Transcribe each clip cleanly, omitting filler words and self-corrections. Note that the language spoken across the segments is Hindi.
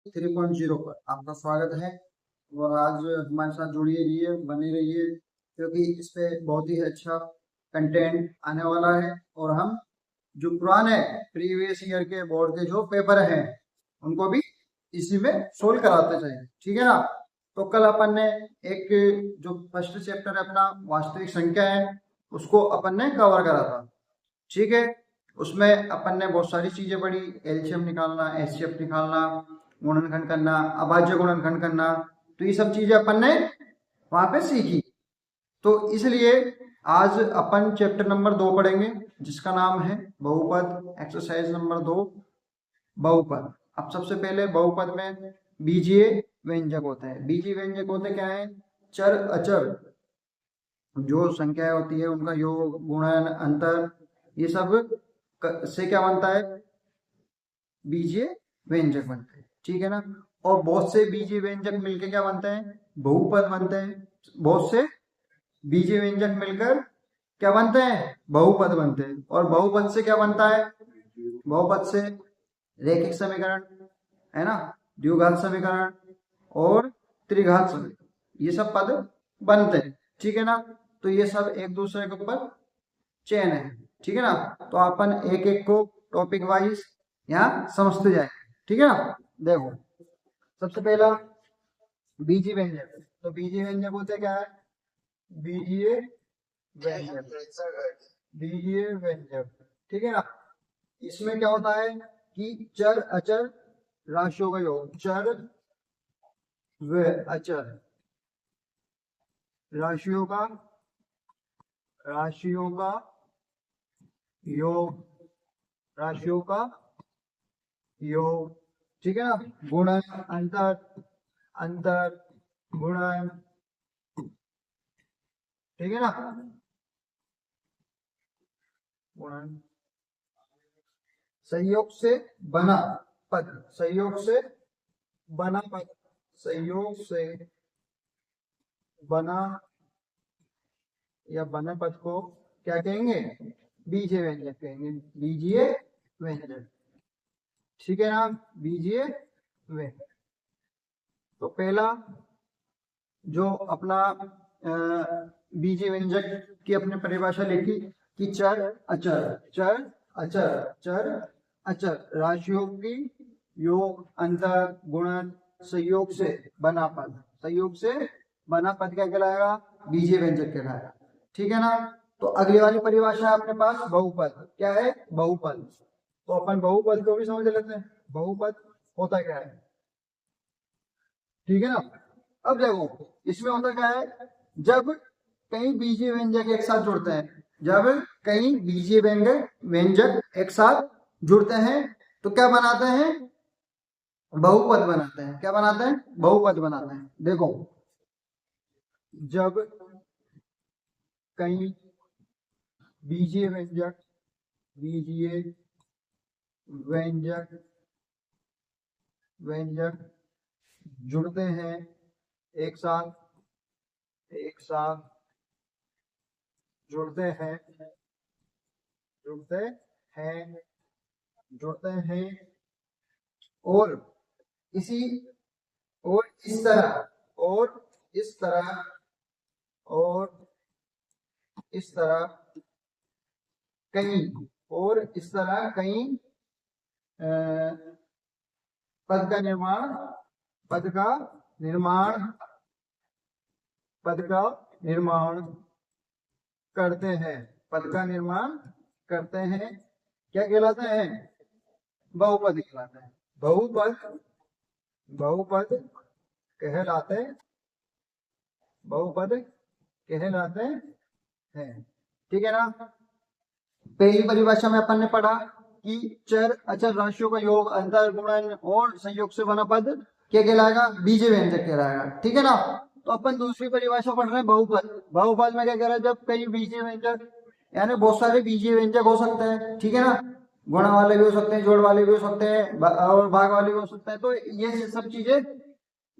3.0 पर आपका स्वागत है। और आज हमारे साथ जुड़िए रहिए, बने रहिए, क्योंकि इस पे बहुत ही अच्छा कंटेंट आने वाला है। और हम जो पुराने प्रीवियस ईयर के बोर्ड के जो पेपर हैं उनको भी इसी में सोल्व कराते थे, ठीक है ना। तो कल अपन ने एक जो फर्स्ट चैप्टर है अपना वास्तविक संख्या है उसको अपन ने कवर करा था, ठीक है। उसमें अपन ने बहुत सारी चीजें पढ़ी, एलसीएम निकालना, एचसीएफ निकालना, गुणनखंड करना, अभाज्य गुणनखंड करना। तो ये सब चीजें अपन ने वहां पे सीखी। तो इसलिए आज अपन चैप्टर नंबर 2 पढ़ेंगे जिसका नाम है बहुपद, एक्सरसाइज नंबर 2, बहुपद। अब सबसे पहले बहुपद में बीजीय व्यंजक होते हैं। बीजीय व्यंजक होते क्या है? चर अचर जो संख्याएं होती है उनका योग, गुणन, अंतर, ये सब से क्या बनता है? बीजीय व्यंजक बनते हैं, ठीक है ना। और बहुत से बीजीय व्यंजक मिलकर क्या बनते हैं? बहुपद बनते हैं। बहुत से बीजीय व्यंजक मिलकर क्या बनते हैं? बहुपद बनते हैं। और बहुपद से क्या बनता है? बहुपद से रैखिक समीकरण, है ना, द्विघात समीकरण और त्रिघात समीकरण, ये सब पद बनते हैं, ठीक है ना। तो ये सब एक दूसरे के ऊपर चेन है, ठीक है ना। तो अपन एक एक को टॉपिक वाइज यहाँ समझते जाए, ठीक है ना। देखो, सबसे पहला बीजीय व्यंजक। तो बीजीय व्यंजक होते क्या है? बीजीय व्यंजक, बीजीय व्यंजक, ठीक है ना। इसमें क्या होता है कि चर अचर राशियों का योग, चर व अचर राशियों का, राशियों का योग, राशियों का योग, ठीक है ना। गुणन, अंतर, अंतर, गुणन, ठीक है ना। गुणन, संयोग से बना पद, संयोग से बना पद, संयोग से बना या बना पद को क्या कहेंगे? बीजीय व्यंजक कहेंगे, बीजीय व्यंजक, ठीक है ना, बीजीय व्यंजक। तो पहला जो अपना बीजीय व्यंजक की अपने परिभाषा लिखी कि चर अचर, चर अचर, चर अचर राशियों की योग, अंतर, गुणन, संयोग से बना पद, संयोग से बना पद क्या कहलाएगा? बीजीय व्यंजक कहलाएगा, ठीक है ना। तो अगली वाली परिभाषा है अपने पास बहुपद। क्या है? बहुपद। तो अपन बहुपद को भी समझ लेते हैं, बहुपद होता क्या है, ठीक है ना। अब देखो, इसमें होता क्या है? जब कई बीजीय व्यंजक एक साथ जुड़ते हैं, जब कई बीजीय व्यंजक व्यंजक एक साथ जुड़ते हैं तो क्या बनाते हैं? बहुपद बनाते हैं। क्या बनाते हैं? बहुपद बनाते हैं। देखो, जब कई बीजीय व्यंजक, बीजीय व्यंजक, व्यंजक जुड़ते हैं एक साथ, एक साथ जुड़ते हैं, जुड़ते हैं, जुड़ते हैं, और इसी, और इस तरह, और इस तरह, और इस तरह कई, और इस तरह कई पद का निर्माण, पद का निर्माण, पद का निर्माण करते हैं, पद का निर्माण करते हैं। क्या कहलाते हैं? बहुपद कहलाते हैं। बहुपद, बहुपद कहलाते, बहुपद कहलाते हैं, ठीक है ना। पहली परिभाषा में अपन ने पढ़ा कि चर अचर राशियों का योग, अंतर, गुणन और संयोग से बना पद क्या कहलाएगा? बीजीय व्यंजक कहलाएगा, ठीक है ना। तो अपन दूसरी परिभाषा पढ़ रहे हैं बहुपद। बहुपद में क्या कह रहा है? जब कई बीजीय व्यंजक, यानी बहुत सारे बीजीय व्यंजक हो सकते हैं, ठीक है ना। गुण वाले भी हो सकते हैं, जोड़ वाले भी हो सकते हैं, और भाग वाले भी हो सकते हैं। तो ये सब चीजें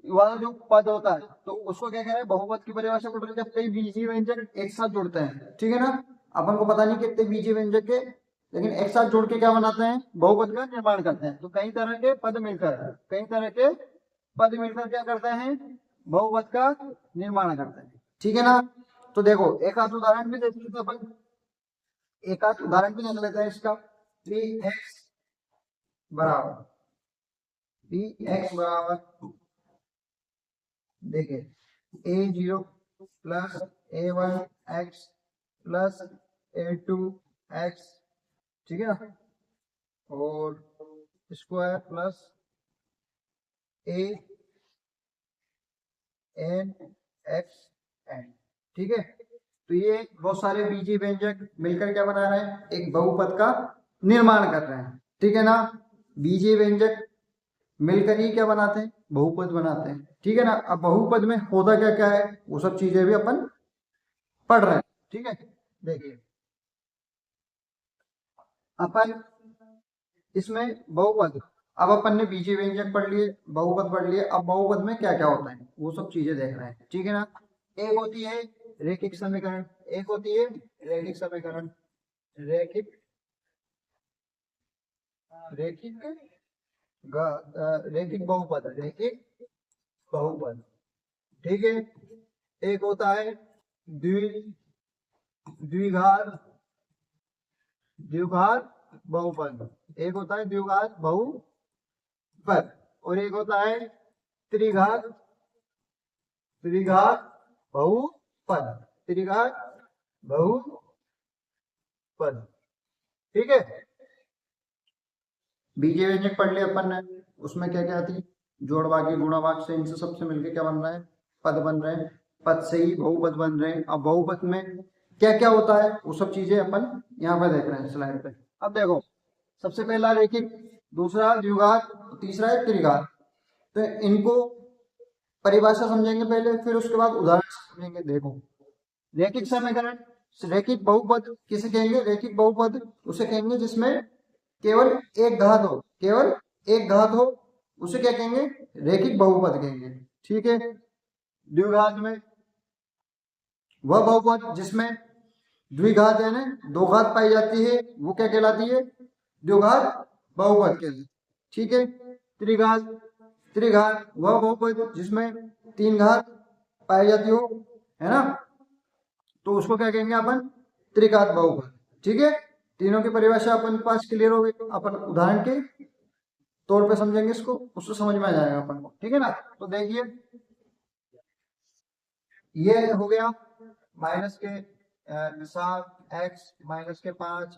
वाला जो पद होता है तो उसको क्या कह रहे हैं? बहुपद की परिभाषा पढ़ रहे हैं जब कई बीजीय व्यंजक एक साथ जुड़ते हैं, ठीक है ना। अपन को पता नहीं कितने बीजीय व्यंजक के लेकिन एक साथ जोड़ के क्या बनाते हैं, बहुपद का निर्माण करते हैं। तो कई तरह के पद मिलकर क्या करते हैं, बहुपद का निर्माण करते हैं। ठीक है ना। तो देखो एक आध उदाहरण भी देख लेते हैं अपन, एक आध उदाहरण भी देख लेते हैं इसका। 3x बराबर 3x बराबर देखिए a0 plus a1x plus a2x, ठीक है ना, और square plus a n x n, ठीक है। तो ये बहुत सारे बीजीय व्यंजक मिलकर क्या बना रहे हैं, एक बहुपद का निर्माण कर रहे हैं। ठीक है ना। बीजीय व्यंजक मिलकर ही क्या बनाते हैं, बहुपद बनाते हैं। ठीक है ना। अब बहुपद में होता क्या क्या है, वो सब चीजें भी अपन पढ़ रहे हैं। ठीक है। देखिए अपन इसमें बहुपद, अब अपन ने बीजीय व्यंजक पढ़ लिए, बहुपद पढ़ लिए, अब बहुपद में क्या क्या होता है वो सब चीजें देख रहे हैं। ठीक है ना। एक होती है रैखिक समीकरण, एक होती है रैखिक समीकरण, रैखिक रैखिक रैखिक बहुपद, रैखिक बहुपद। ठीक है। एक होता है द्विघात द्विघात बहुपद, एक होता है द्विघात बहुपद, और एक होता है त्रिघात त्रिघात बहुपद, त्रिघात बहुपद। ठीक है। बीजीय व्यंजक पढ़ लिया अपन ने, उसमें क्या क्या थी, जोड़ भागी गुणा भाग से इनसे सबसे मिलकर क्या बन रहा है, पद बन रहे हैं, पद से ही बहुपद बन रहे हैं। अब बहुपद में क्या क्या होता है वो सब चीजें अपन यहाँ पे देख रहे हैं स्लाइड पे। अब देखो सबसे पहला रैखिक, दूसरा द्विघात, तीसरा है त्रिघात। तो इनको परिभाषा समझेंगे पहले, फिर उसके बाद उदाहरण समझेंगे। देखो रैखिक समीकरण, रैखिक बहुपद किसे कहेंगे, रैखिक बहुपद उसे कहेंगे जिसमें केवल एक घात हो, केवल एक घात हो, उसे क्या कहेंगे, रैखिक बहुपद कहेंगे। ठीक है। द्विघात में वह बहुपद जिसमें द्विघात यानी दो घात पाई जाती है, वो क्या कहलाती है, द्विघात बहुपद कहलाती है। ठीक है। त्रिघात, त्रिघात वह बहुपद जिसमें तीन घात पाई जाती हो, है ना, तो उसको क्या कहेंगे अपन, त्रिघात बहुपद। ठीक है। तीनों की परिभाषा अपन के पास क्लियर हो गई, अपन उदाहरण के तौर पे समझेंगे इसको, उससे समझ में आ जाएगा अपन को। ठीक है ना। तो देखिए ये हो गया माइनस के 7x माइनस के 5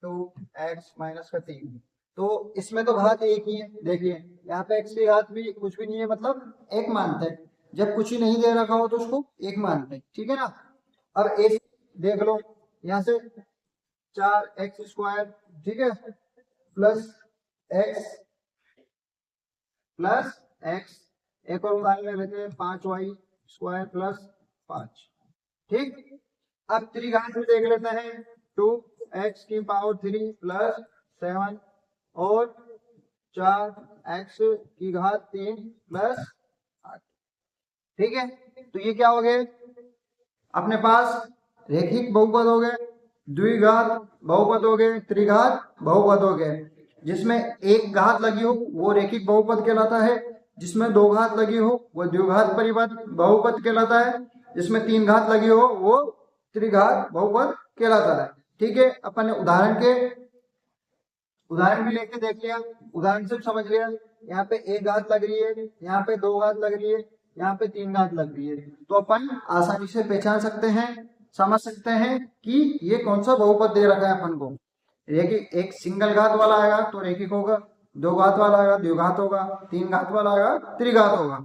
2x माइनस का 3। तो इसमें तो घात एक ही है। देखिए यहाँ पे x की घात भी कुछ भी नहीं है, मतलब एक मानते हैं, जब कुछ ही नहीं दे रखा हो तो उसको एक मानते हैं। ठीक है ना। अब एक देख लो यहाँ से 4x स्क्वायर, ठीक है, प्लस x प्लस x, एक और उदाहरण ले लेते हैं 5y स्क्वायर प्लस 5। ठीक। अब त्रिघात में देख लेते हैं 2x की पावर 3 प्लस 7 और 4x की घात 3 प्लस 8। ठीक है। तो ये क्या हो गए अपने पास, रैखिक बहुपद हो गए, द्विघात बहुपद हो गए, त्रिघात बहुपद हो गए। जिसमें एक घात लगी हो वो रैखिक बहुपद कहलाता है, जिसमें दो घात लगी हो वो द्विघात परिपद बहुपद कहलाता है, जिसमें तीन घात लगी हो वो त्रिघात बहुपद कहलाता है। ठीक है। अपन ने उदाहरण भी लेके देख लिया, उदाहरण से समझ लिया, यहाँ पे एक घात लग रही है, यहाँ पे दो घात लग रही है, यहाँ पे तीन घात लग रही है, तो अपन आसानी से पहचान सकते हैं, समझ सकते हैं कि ये कौन सा बहुपद दे रखा है अपन को। रैखिक एक सिंगल घात वाला आएगा तो रैखिक होगा, दो घात वाला आएगा द्विघात होगा, तीन घात वाला आएगा त्रिघात होगा।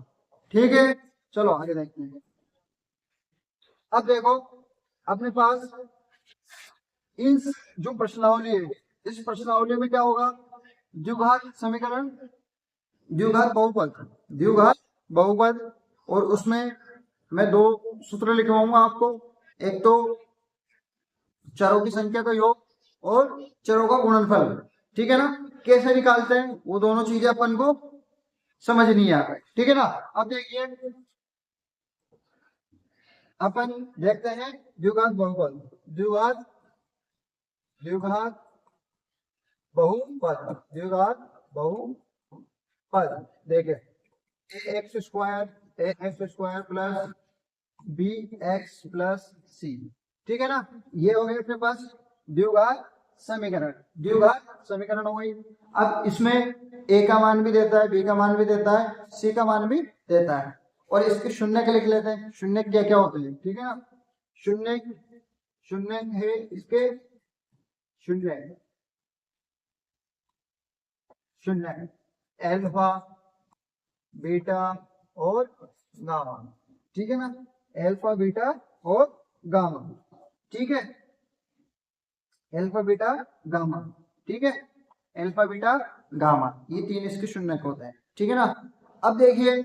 ठीक है। चलो आगे देखते हैं। अब देखो अपने पास इन जो प्रश्नावली है, इस प्रश्नावली में क्या होगा, द्विघात समीकरण, द्विघात बहुपद, द्विघात बहुपद, और उसमें मैं दो सूत्र लिखवाऊंगा आपको, एक तो चरों की संख्या का योग और चरों का गुणनफल। ठीक है ना। कैसे निकालते हैं वो दोनों चीजें अपन को समझ नहीं आ रहा है। ठीक है ना। अब देखिए अपन देखते हैं द्विघात बहुपद, द्विघात द्विघात बहुपद, द्विघात बहुपद। देखे a x square plus b x plus c, ठीक है ना, ये हो गया अपने पास द्विघात समीकरण। द्विघात समीकरण हो गई। अब इसमें ए का मान भी देता है, बी का मान भी देता है, सी का मान भी देता है, और इसके शून्य के लिख लेते हैं। शून्य क्या क्या होते हैं, ठीक है ना, शून्य शून्य है इसके, शून्य शून्य एल्फा बीटा और गामा, ठीक है ना, एल्फा बीटा और गामा, ठीक है, एल्फा बीटा गामा, ठीक है, एल्फा बीटा गामा, ये तीन इसके शून्य होते हैं, ठीक है ना। अब देखिए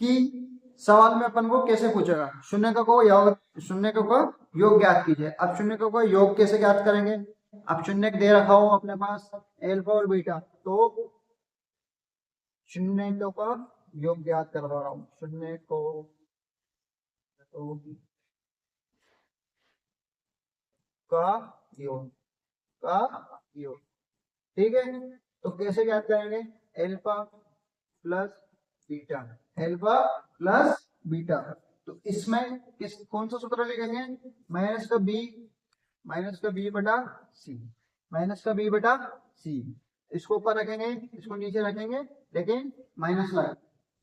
कि सवाल में अपन को कैसे पूछेगा, शून्य को योग, शून्य को योग ज्ञात कीजिए। अब शून्य को योग कैसे ज्ञात करेंगे, अब शून्य दे रखा हो अपने पास एल्फा और बीटा, तो शून्य का योग ज्ञात करवा रहा हूं, शून्य को का योग, का योग, ठीक है। तो कैसे ज्ञात करेंगे, alpha plus beta, alpha plus beta, तो इसमें किस कौन सा सूत्र लिखेंगे, माइनस का बी बटा सी, माइनस का बी बटा सी, इसको ऊपर रखेंगे, इसको नीचे रखेंगे, लेकिन माइनस लगा,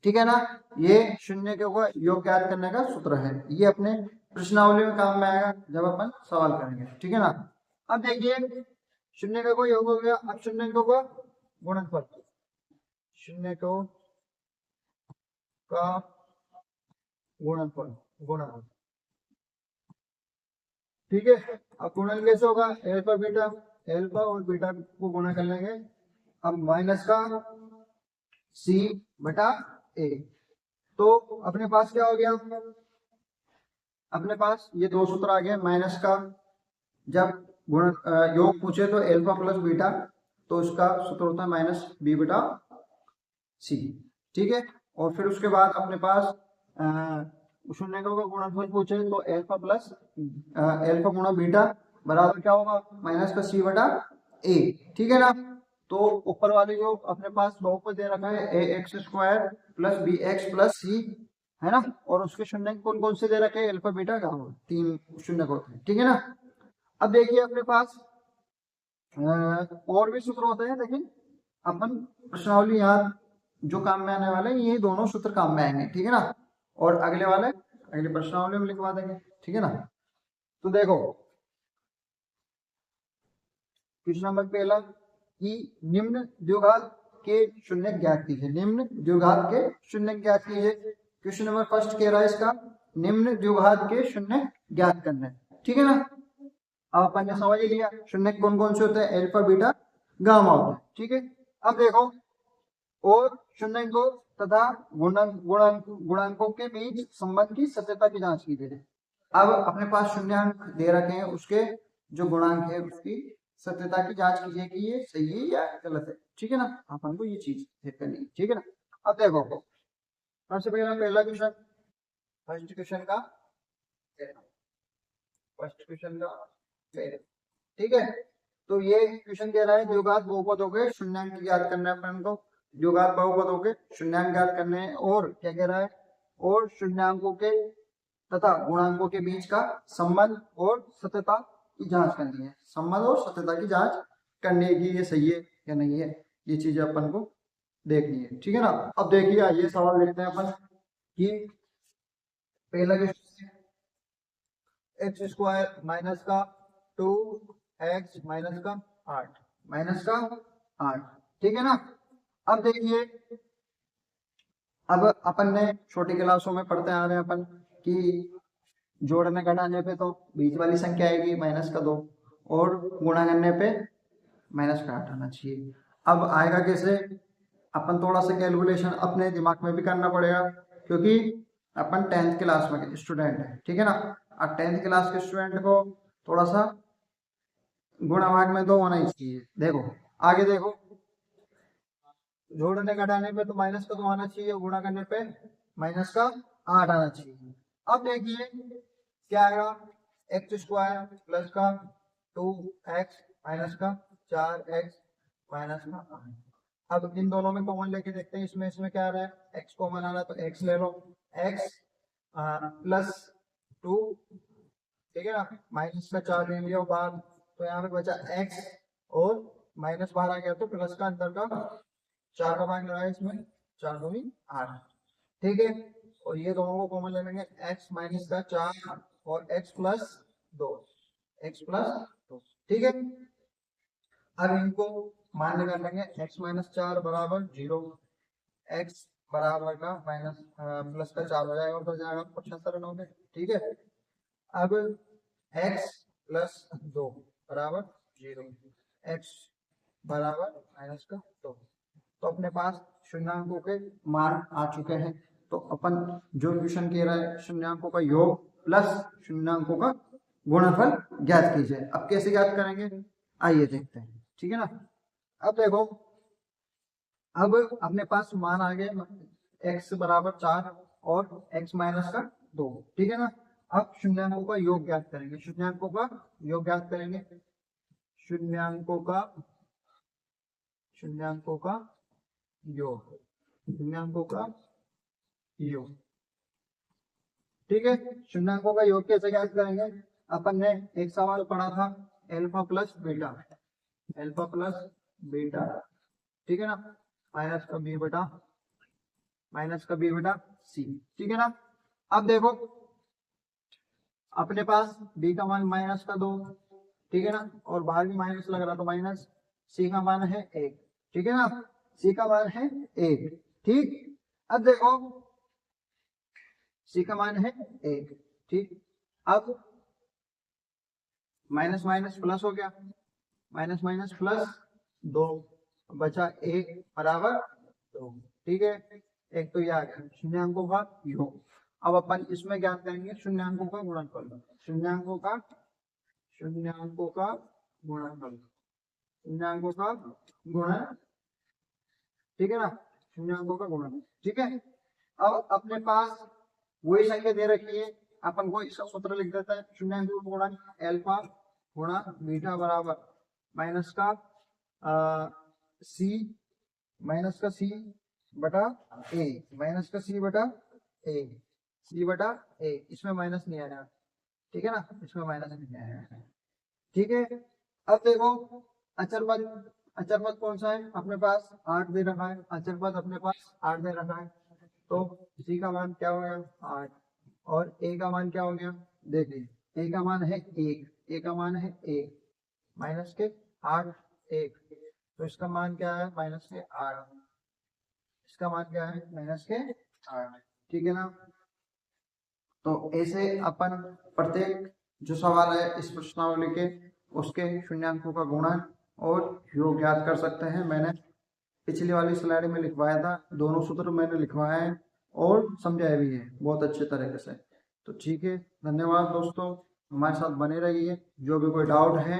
ठीक है ना। ये शून्य के ऊपर योग ज्ञात करने का सूत्र है, ये अपने प्रश्नावली में काम में आएगा जब अपन सवाल करेंगे, ठीक है ना। अब देखिए शून्य का कोई योग हो गया, अब शून्य को गुणनफल, शून्य को का गुणनफल, गुणन, ठीक है। अब गुणन कैसे होगा, एल्फा बीटा, एल्फा और बीटा को गुणा कर लेंगे, अब माइनस का सी बटा ए, तो अपने पास क्या हो गया, अपने पास ये दो सूत्र आ गए। माइनस का जब गुण योग पूछे तो एल्फा प्लस बीटा, तो उसका सूत्र होता है माइनस बी बटा सी, ठीक है। और फिर उसके बाद अपने पास शून्य का गुणनफल पूछे तो एल्फा प्लस एल्फा गुणा बीटा बराबर क्या होगा, माइनस का सी बटा ए, ठीक है ना। तो ऊपर वाले को अपने पास बहुपद दे रखा है a x square plus b x plus c, है ना, और उसके शून्य कौन कौन से दे रखे हैं, अल्फा बीटा गामा, तीन शून्य होते हैं, ठीक है ना। अब देखिए अपने पास और भी सूत्र होते हैं, लेकिन अपन प्रश्नावली यहाँ जो काम में आने वाले हैं ये दोनों सूत्र काम में आएंगे, ठीक है ना, और अगले वाले अगले प्रश्नावली में लिखवा देंगे, ठीक है ना। तो देखो क्वेश्चन नंबर पहला कि निम्न द्विघात के शून्य ज्ञात कीजिए, निम्न द्विघात के शून्य ज्ञात कीजिए। क्वेश्चन नंबर फर्स्ट कह रहा है इसका निम्न द्विघात के शून्य ज्ञात करना है, ठीक है ना। अब अपन ने समझ लिया शून्य कौन कौन से होते हैं, एल्फा बीटा गामा होता है, ठीक है। अब देखो और शून्य को तथा गुणांकों के बीच संबंध की सत्यता की जांच कीजिए। अब अपने पास शून्याङ्क दे रखे हैं, उसके जो गुणांक है उसकी सत्यता की जांच कीजिए कि ये सही है या गलत है, ठीक है ना, अपन को ये चीज चेक करनी है, ठीक है ना। अब देखो सबसे पहला क्वेश्चन, फर्स्ट क्वेश्चन का ठीक है। तो ये क्वेश्चन कह रहा है द्विघात बहुपदों के शून्याङ्क ज्ञात करना है अपन को, द्विघात बहुपदों के शून्याङ्क ज्ञात करने हैं, और क्या कह रहा है, और शून्याङ्कों के तथा गुणांकों के बीच का संबंध और सत्यता की जांच करनी है, संबंध और सत्यता की जांच करनी है कि ये सही है या नहीं है, ये चीजें अपन को देखनी है, ठीक है ना। अब देखिए ये सवाल देखते हैं अपन कि पहला क्वेश्चन एक्स स्क्वायर माइनस का 2x माइनस का 8, माइनस का 8, ठीक है ना। अब देखिए अब अपन ने छोटी क्लासों में पढ़ते आ रहे हैं अपन कि जोड़ने घटाने पे तो बीच वाली संख्या आएगी माइनस का 2, और गुणा करने पे माइनस का 8 आना चाहिए। अब आएगा कैसे, अपन थोड़ा सा कैलकुलेशन अपने दिमाग में भी करना पड़ेगा, क्योंकि अपन 10th क्लास में स्टूडेंट है, ठीक है ना। अब 10th क्लास के स्टूडेंट को थोड़ा सा गुणा भाग में 2 होना ही चाहिए। देखो आगे देखो, जोड़ने घटाने पे तो माइनस का 2 आना चाहिए, गुणा करने पे माइनस का 8 आना चाहिए। अब देखिए क्या आएगा, एक्स स्क्वायर प्लस का 2x माइनस का 4x माइनस का 8। अब इन दोनों में कॉमन लेके देखते हैं, इसमें क्या आ रहा है, x कॉमन आ रहा है तो x ले लो, x प्लस 2, ठीक है ना, माइनस का 4 ले लिया बाहर, तो यहाँ पे बचा x और माइनस बाहर आ गया तो प्लस का अंदर का 4 का भाग लगाया इसमें, 4 दूनी 8, ठीक है। और ये दोनों को कॉमन ले लेंगे, x माइनस का 4 और x प्लस 2, ठीक है। अब इनको मान निकाल लेंगे, x माइनस 4 बराबर 0, x बराबर का माइनस प्लस का 4 हो जाएगा, उधर जाएगा 75 रनोगे, ठीक है। अब x प्लस 2 बराबर 0, x बराबर माइनस का 2, तो अपने पास शून्यांकों के मान आ चुके हैं। तो अपन जो क्वेश्चन कह रहा है, शून्यांकों का योग प्लस शून्यांकों का गुणनफल ज्ञात कीजिए। अब कैसे ज्ञात करेंगे, आइए देखते हैं, ठीक है ना। अब देखो, अब अपने पास मान आ गए, x बराबर 4 और x माइनस का 2, ठीक है ना। अब शून्यांकों का योग ज्ञात करेंगे, शून्यांकों का योग ज्ञात करेंगे, शून्यांकों का योग, शून्यांकों का योग, ठीक है। शून्यांकों का योग कैसे ज्ञात करेंगे, अपन ने एक सवाल पढ़ा था अल्फा प्लस बीटा, ठीक है ना, माइनस का बी बटा सी, ठीक है ना। अब देखो अपने पास b का मान माइनस का 2, ठीक है ना, और बाहर भी माइनस लग रहा तो माइनस, c का मान है 1, ठीक है ना, c का मान है 1, ठीक। अब देखो c का मान है 1, ठीक। अब माइनस माइनस प्लस हो गया, माइनस माइनस प्लस 2, बचा 1 बराबर 2, ठीक है। एक तो यह आ गया शून्यांकों का योग। अब अपन इसमें क्या करेंगे, शून्यांकों का गुणनफल, शून्यांकों का गुणन, ठीक है ना, शून्यांकों का गुणन, ठीक है। अब अपने पास वही संख्या दे रखी है, अपन को इसका सूत्र लिख देता है, शून्यांकों का गुणन अल्फा गुणा बीटा बराबर माइनस का सी बटा ए, सी बटा ए, इसमें माइनस नहीं आया, ठीक है ना, इसमें माइनस नहीं आया, ठीक है। अब देखो अचर पद कौन सा है अपने पास, 8 दे रखा है, अचर पद अपने पास 8 दे रखा है, तो सी का मान क्या हो गया 8 और ए का मान क्या हो गया, देखिए ए का मान है 1, माइनस के 8 1, तो इसका मान क्या है माइनस के 8, इसका मान क्या है माइनस के 8, ठीक है ना। तो ऐसे अपन प्रत्येक जो सवाल है इस प्रश्नावली के, उसके शून्यांकों का गुणन और योग ज्ञात कर सकते हैं। मैंने पिछली वाली स्लाइड में लिखवाया था, दोनों सूत्र मैंने लिखवाए हैं और समझाया भी है बहुत अच्छे तरीके से। तो ठीक है, धन्यवाद दोस्तों, हमारे साथ बने रहिए। जो भी कोई डाउट है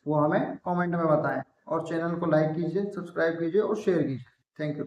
वो हमें कमेंट में बताएं और चैनल को लाइक कीजिए, सब्सक्राइब कीजिए और शेयर कीजिए। Thank you.